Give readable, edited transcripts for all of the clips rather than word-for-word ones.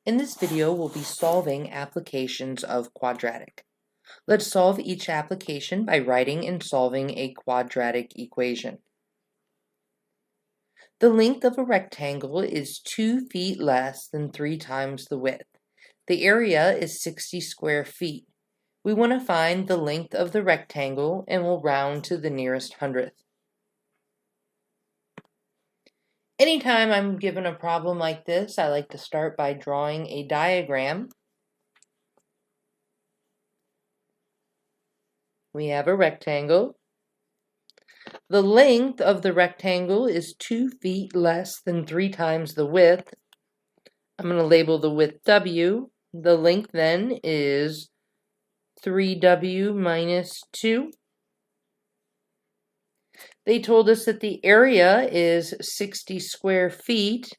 In this video, we'll be solving applications of quadratic. Let's solve each application by writing and solving a quadratic equation. The length of a rectangle is 2 feet less than 3 times the width. The area is 60 square feet. We want to find the length of the rectangle and we'll round to the nearest hundredth. Anytime I'm given a problem like this, I like to start by drawing a diagram. We have a rectangle. The length of the rectangle is 2 feet less than 3 times the width. I'm going to label the width W. The length then is 3W minus 2. They told us that the area is 60 square feet.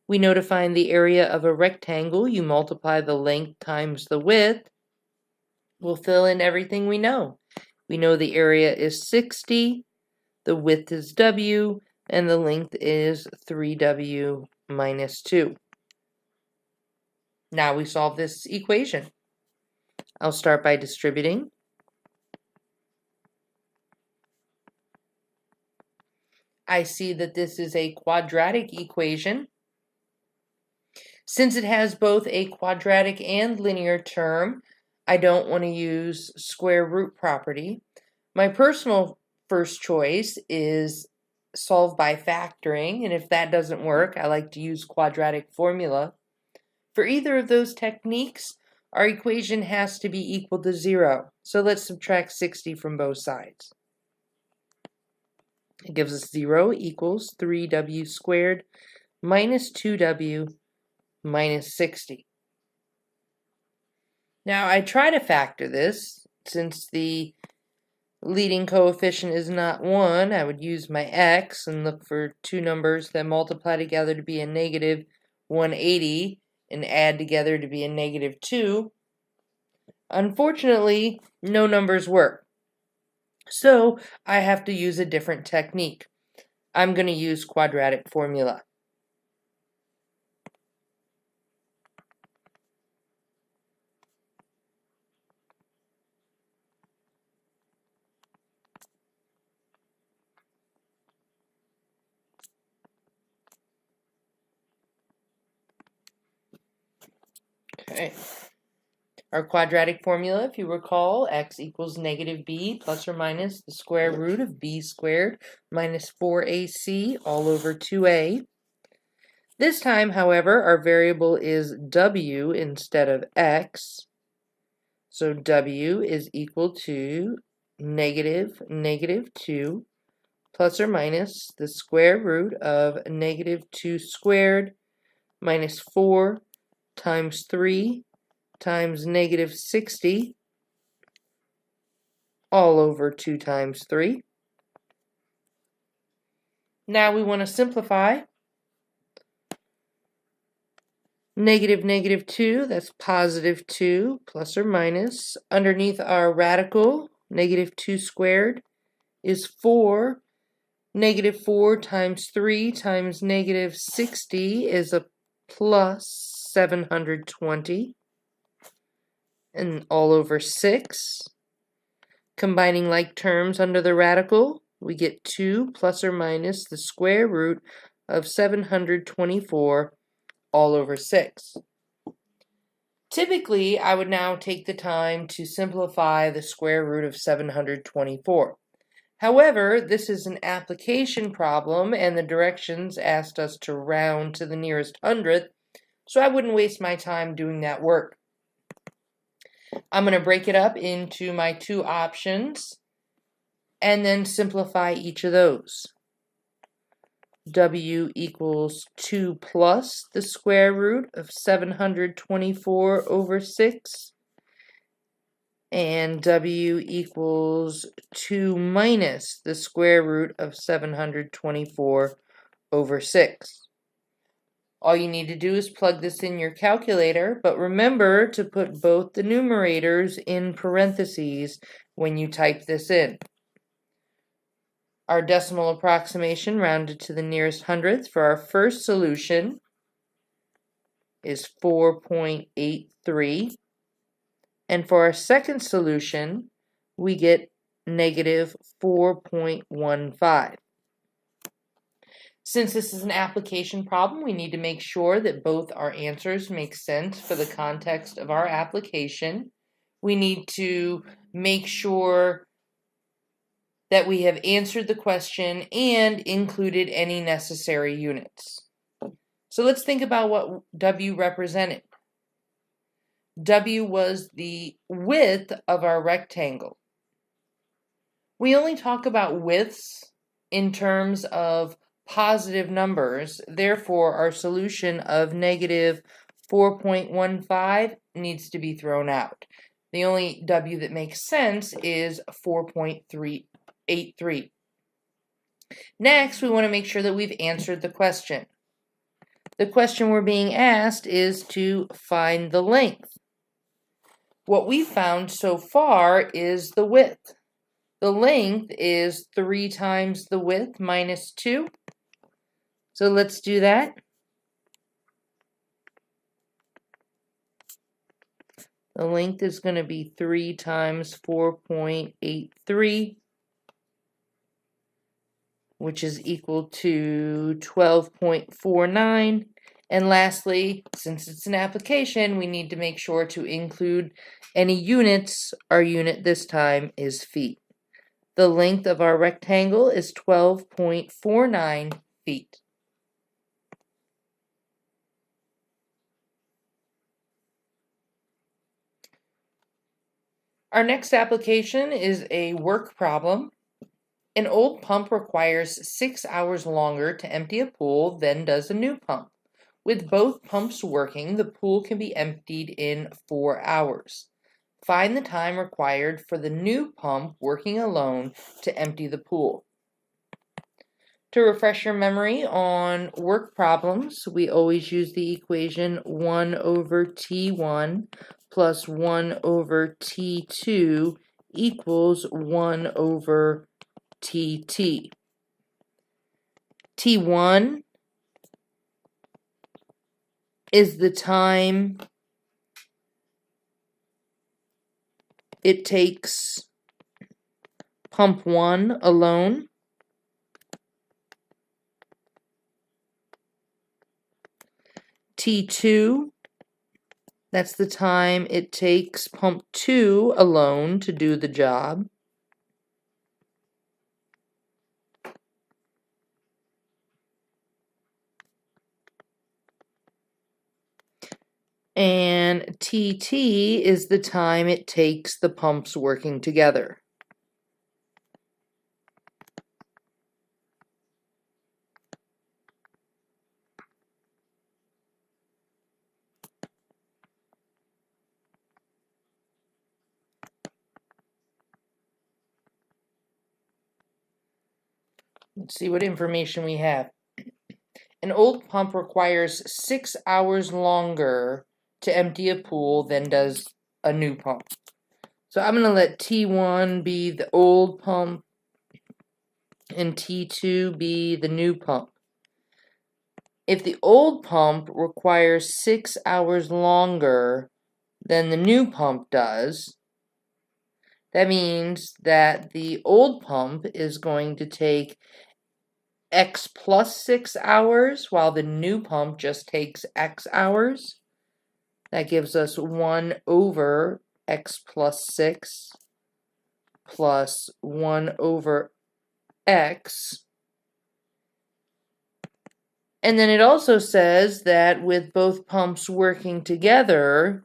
We know to find the area of a rectangle, you multiply the length times the width. We'll fill in everything we know. We know the area is 60, the width is W, and the length is 3W minus 2. Now we solve this equation. I'll start by distributing. I see that this is a quadratic equation. Since it has both a quadratic and linear term, I don't want to use square root property. My personal first choice is solve by factoring, and if that doesn't work, I like to use quadratic formula. For either of those techniques, our equation has to be equal to 0. So let's subtract 60 from both sides. It gives us 0 equals 3W squared minus 2W minus 60. Now I try to factor this. Since the leading coefficient is not 1, I would use my x and look for two numbers that multiply together to be a negative 180 and add together to be a negative 2. Unfortunately, no numbers work. So I have to use a different technique. I'm going to use quadratic formula. Okay. Our quadratic formula, if you recall, x equals negative b plus or minus the square root of b squared minus 4ac all over 2a. This time, however, our variable is w instead of x. So w is equal to negative 2 plus or minus the square root of negative 2 squared minus 4 times 3 times negative 60 all over 2 times 3. Now we want to simplify. Negative 2, that's positive 2 plus or minus. Underneath our radical, negative 2 squared is 4. Negative 4 times 3 times negative 60 is a plus 720. And all over 6. Combining like terms under the radical, we get 2 plus or minus the square root of 724 all over 6. Typically, I would now take the time to simplify the square root of 724. However, this is an application problem and the directions asked us to round to the nearest hundredth, so I wouldn't waste my time doing that work. I'm going to break it up into my two options and then simplify each of those. W equals 2 plus the square root of 724 over 6. And W equals 2 minus the square root of 724 over 6. All you need to do is plug this in your calculator, but remember to put both the numerators in parentheses when you type this in. Our decimal approximation rounded to the nearest hundredth for our first solution is 4.83. And for our second solution, we get negative 4.15. Since this is an application problem, we need to make sure that both our answers make sense for the context of our application. We need to make sure that we have answered the question and included any necessary units. So let's think about what W represented. W was the width of our rectangle. We only talk about widths in terms of positive numbers. Therefore, our solution of negative 4.15 needs to be thrown out. The only W that makes sense is 4.383. Next, we want to make sure that we've answered the question. The question we're being asked is to find the length. What we found so far is the width. The length is 3 times the width minus 2. So let's do that. The length is going to be 3 times 4.83, which is equal to 12.49. And lastly, since it's an application, we need to make sure to include any units. Our unit this time is feet. The length of our rectangle is 12.49 feet. Our next application is a work problem. An old pump requires 6 hours longer to empty a pool than does a new pump. With both pumps working, the pool can be emptied in 4 hours. Find the time required for the new pump working alone to empty the pool. To refresh your memory on work problems, we always use the equation 1 over T1 plus 1 over T2 equals 1 over TT. T1 is the time it takes pump 1 alone. T2, that's the time it takes pump 2 alone to do the job. And TT is the time it takes the pumps working together. Let's see what information we have. An old pump requires 6 hours longer to empty a pool than does a new pump. So I'm going to let T1 be the old pump and T2 be the new pump. If the old pump requires 6 hours longer than the new pump does, that means that the old pump is going to take X plus 6 hours, while the new pump just takes X hours. That gives us 1 over X plus 6 plus 1 over X. And then it also says that with both pumps working together,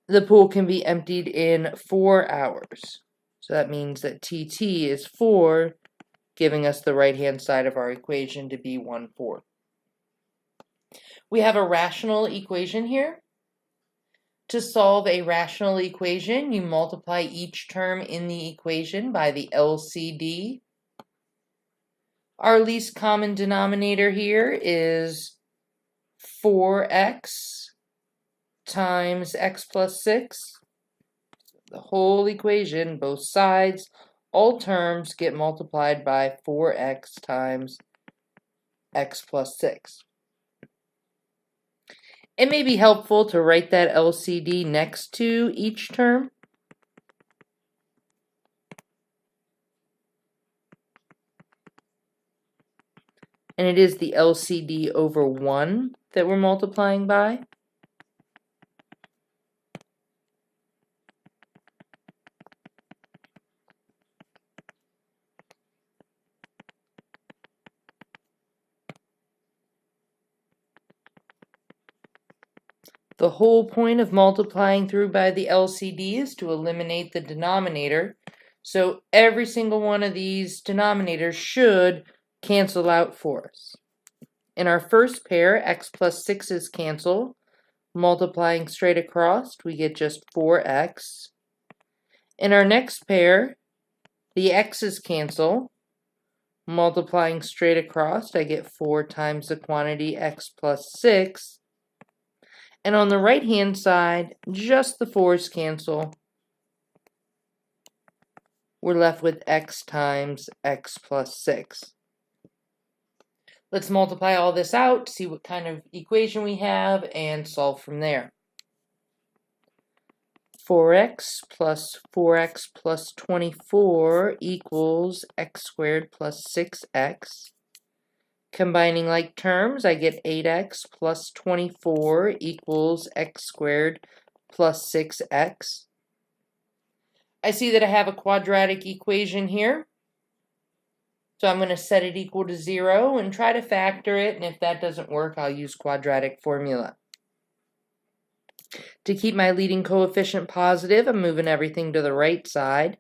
the pool can be emptied in 4 hours. So that means that TT is 4, giving us the right-hand side of our equation to be 1/4. We have a rational equation here. To solve a rational equation, you multiply each term in the equation by the LCD. Our least common denominator here is 4x times x plus 6. The whole equation, both sides, all terms get multiplied by 4x times x plus 6. It may be helpful to write that LCD next to each term. And it is the LCD over 1 that we're multiplying by. The whole point of multiplying through by the LCD is to eliminate the denominator. So every single one of these denominators should cancel out for us. In our first pair, x plus 6's cancel. Multiplying straight across, we get just 4x. In our next pair, the x's cancel. Multiplying straight across, I get 4 times the quantity x plus 6. And on the right-hand side, just the 4's cancel. We're left with x times x plus 6. Let's multiply all this out, see what kind of equation we have, and solve from there. 4x plus 24 equals x squared plus 6x. Combining like terms, I get 8x plus 24 equals x squared plus 6x. I see that I have a quadratic equation here. So I'm going to set it equal to 0 and try to factor it, and if that doesn't work, I'll use quadratic formula. To keep my leading coefficient positive, I'm moving everything to the right side.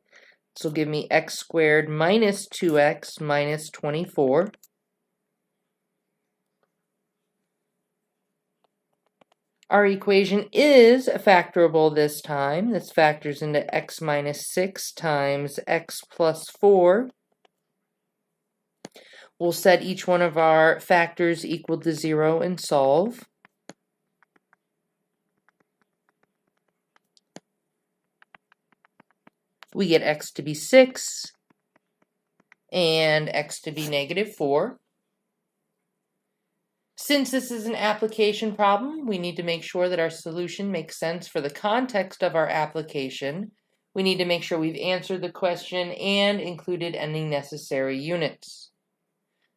This will give me x squared minus 2x minus 24. Our equation is factorable this time. This factors into x minus 6 times x plus 4. We'll set each one of our factors equal to 0 and solve. We get x to be 6 and x to be negative 4. Since this is an application problem, we need to make sure that our solution makes sense for the context of our application. We need to make sure we've answered the question and included any necessary units.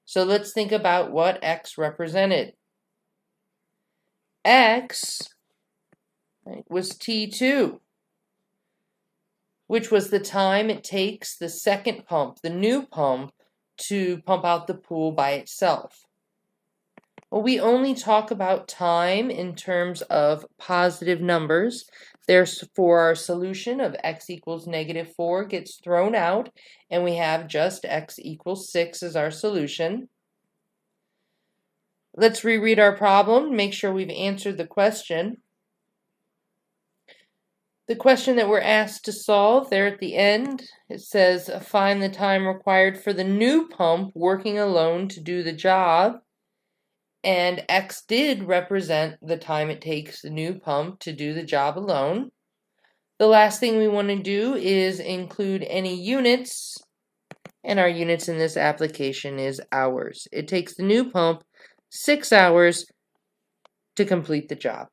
So let's think about what x represented. X was T2, which was the time it takes the second pump, the new pump, to pump out the pool by itself. Well, we only talk about time in terms of positive numbers. Therefore, our solution of x equals negative 4 gets thrown out, and we have just x equals 6 as our solution. Let's reread our problem, make sure we've answered the question. The question that we're asked to solve there at the end, it says, find the time required for the new pump working alone to do the job. And x did represent the time it takes the new pump to do the job alone. The last thing we want to do is include any units, and our units in this application is hours. It takes the new pump 6 hours to complete the job.